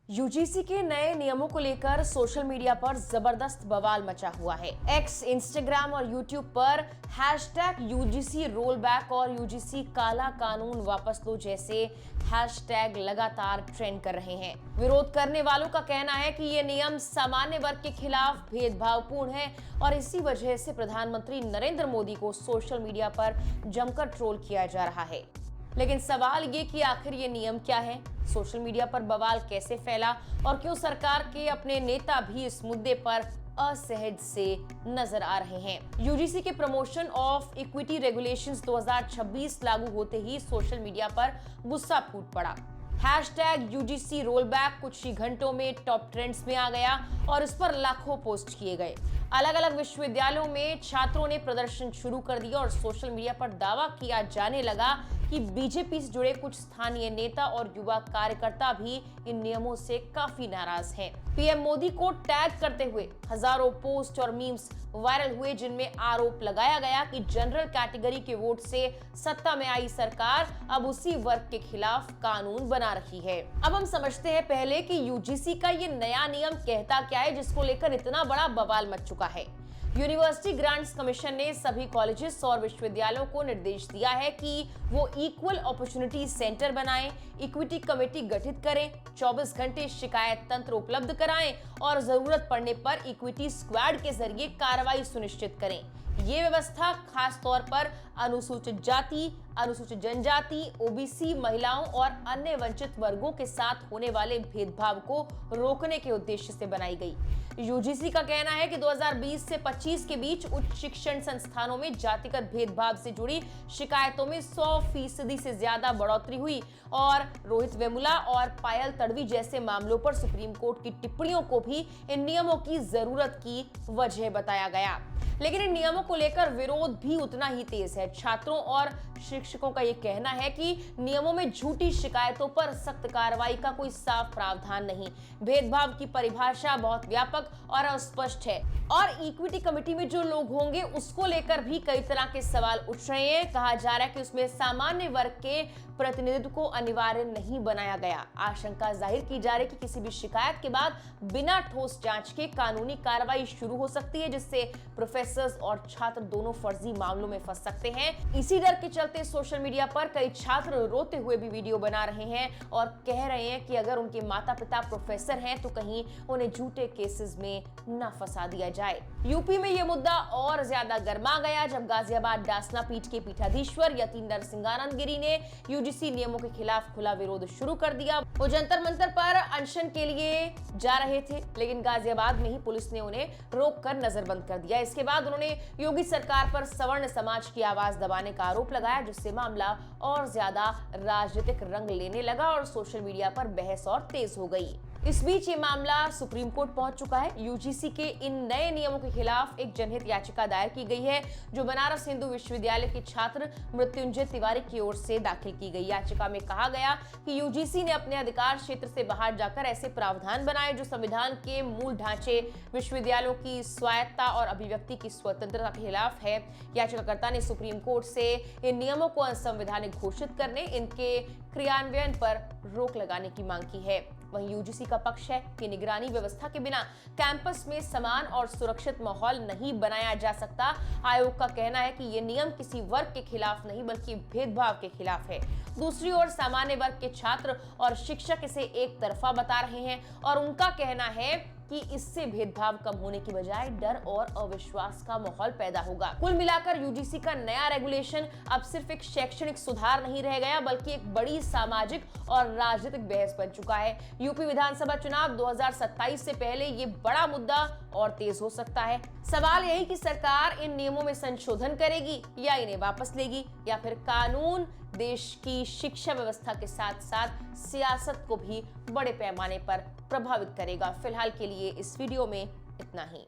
UGC के नए नियमों को लेकर सोशल मीडिया पर जबरदस्त बवाल मचा हुआ है। एक्स, इंस्टाग्राम और यूट्यूब पर हैशटैग यूजीसी रोल बैक और यूजीसी काला कानून वापस लो जैसे हैशटैग लगातार ट्रेंड कर रहे हैं। विरोध करने वालों का कहना है कि ये नियम सामान्य वर्ग के खिलाफ भेदभावपूर्ण है और इसी वजह से प्रधानमंत्री नरेंद्र मोदी को सोशल मीडिया पर जमकर ट्रोल किया जा रहा है। लेकिन सवाल ये कि आखिर ये नियम क्या है, सोशल मीडिया पर बवाल कैसे फैला और क्यों सरकार के अपने नेता भी इस मुद्दे पर असहज से नजर आ रहे हैं। यूजीसी के प्रमोशन ऑफ इक्विटी रेगुलेशंस 2026 लागू होते ही सोशल मीडिया पर गुस्सा फूट पड़ा। हैशटैग यूजीसी रोलबैक कुछ ही घंटों में टॉप ट्रेंड्स में आ गया और इस पर लाखों पोस्ट किए गए। अलग अलग विश्वविद्यालयों में छात्रों ने प्रदर्शन शुरू कर दिया और सोशल मीडिया पर दावा किया जाने लगा कि बीजेपी से जुड़े कुछ स्थानीय नेता और युवा कार्यकर्ता भी इन नियमों से काफी नाराज हैं। पीएम मोदी को टैग करते हुए हजारों पोस्ट और मीम्स वायरल हुए जिनमें आरोप लगाया गया कि जनरल कैटेगरी के वोट से सत्ता में आई सरकार अब उसी वर्ग के खिलाफ कानून बना रही है। अब हम समझते हैं पहले कि यूजीसी का ये नया नियम कहता क्या है जिसको लेकर इतना बड़ा बवाल मच चुका है। यूनिवर्सिटी ग्रांट्स कमीशन ने सभी कॉलेजेस और विश्वविद्यालयों को निर्देश दिया है कि वो इक्वल अपॉर्चुनिटी सेंटर बनाएं, इक्विटी कमेटी गठित करें, 24 घंटे शिकायत तंत्र उपलब्ध कराएं और जरूरत पड़ने पर इक्विटी स्क्वाड के जरिए कार्रवाई सुनिश्चित करें। ये व्यवस्था खास तौर पर अनुसूचित जाति, अनुसूचित जनजाति, ओबीसी, महिलाओं और अन्य वंचित वर्गों के साथ होने वाले भेदभाव को रोकने के उद्देश्य से बनाई गई। यूजीसी का कहना है कि 2020 से 25 के बीच उच्च शिक्षण संस्थानों में जातिगत भेदभाव से जुड़ी शिकायतों में 100% से ज्यादा बढ़ोतरी हुई और रोहित वेमुला और पायल तड़वी जैसे मामलों पर सुप्रीम कोर्ट की टिप्पणियों को भी इन नियमों की जरूरत की वजह बताया गया। लेकिन इन नियमों को लेकर विरोध भी उतना ही तेज है। छात्रों और शिक्षकों का यह कहना है कि नियमों में झूठी शिकायतों पर सख्त कार्रवाई का कोई साफ प्रावधान नहीं, भेदभाव की परिभाषा बहुत व्यापक और अस्पष्ट है और इक्विटी कमेटी में जो लोग होंगे उसको लेकर भी कई तरह के सवाल उठ रहे हैं। कहा जा रहा है कि उसमें सामान्य वर्ग के प्रतिनिधित्व को अनिवार्य नहीं बनाया गया। आशंका जाहिर की जा रही है कि किसी भी शिकायत के बाद बिना ठोस जांच के कानूनी कार्रवाई शुरू हो सकती है जिससे प्रोफेसर्स और छात्र दोनों फर्जी मामलों में फंस सकते हैं। इसी डर के चलते सोशल मीडिया पर कई छात्र रोते हुए भी वीडियो बना रहे हैं और कह रहे हैं कि अगर उनके माता पिता प्रोफेसर हैं तो कहीं उन्हें झूठे केसेस में न फंसा दिया जाए। यूपी में यह मुद्दा और ज्यादा गर्मा गया जब गाजियाबाद डासना पीठ के पीठाधीश्वर यतीन नरसिंहानंद गिरी ने यूजीसी नियमों के खिलाफ खुला विरोध शुरू कर दिया। वो जंतर मंतर पर अनशन के लिए जा रहे थे लेकिन गाजियाबाद में ही पुलिस ने उन्हें रोककर नजरबंद कर दिया। इसके बाद उन्होंने योगी सरकार पर सवर्ण समाज की आवाज दबाने का आरोप लगाया जिससे मामला और ज्यादा राजनीतिक रंग लेने लगा और सोशल मीडिया पर बहस और तेज हो गई। इस बीच ये मामला सुप्रीम कोर्ट पहुंच चुका है। यूजीसी के इन नए नियमों के खिलाफ एक जनहित याचिका दायर की गई है जो बनारस हिंदू विश्वविद्यालय के छात्र मृत्युंजय तिवारी की ओर से दाखिल की गई। याचिका में कहा गया कि यूजीसी ने अपने अधिकार क्षेत्र से बाहर जाकर ऐसे प्रावधान बनाए जो संविधान के मूल ढांचे, विश्वविद्यालयों की स्वायत्तता और अभिव्यक्ति की स्वतंत्रता के खिलाफ है। याचिकाकर्ता ने सुप्रीम कोर्ट से इन नियमों को असंवैधानिक घोषित करने, इनके क्रियान्वयन पर रोक लगाने की मांग की है। वहीं यूजीसी का पक्ष है कि निगरानी व्यवस्था के बिना कैंपस में समान और सुरक्षित माहौल नहीं बनाया जा सकता। आयोग का कहना है कि ये नियम किसी वर्ग के खिलाफ नहीं बल्कि भेदभाव के खिलाफ है। दूसरी ओर सामान्य वर्ग के छात्र और शिक्षक इसे एक तरफा बता रहे हैं और उनका कहना है कि इससे भेदभाव कम होने की बजाय डर और अविश्वास का माहौल पैदा होगा। कुल मिलाकर यूजीसी का नया रेगुलेशन अब सिर्फ एक शैक्षणिक सुधार नहीं रह गया बल्कि एक बड़ी सामाजिक और राजनीतिक बहस बन चुका है। यूपी विधानसभा चुनाव 2027 से पहले ये बड़ा मुद्दा और तेज हो सकता है। सवाल यही कि सरकार इन नियमों में संशोधन करेगी या इन्हें वापस लेगी या फिर कानून देश की शिक्षा व्यवस्था के साथ साथ सियासत को भी बड़े पैमाने पर प्रभावित करेगा। फिलहाल के लिए इस वीडियो में इतना ही।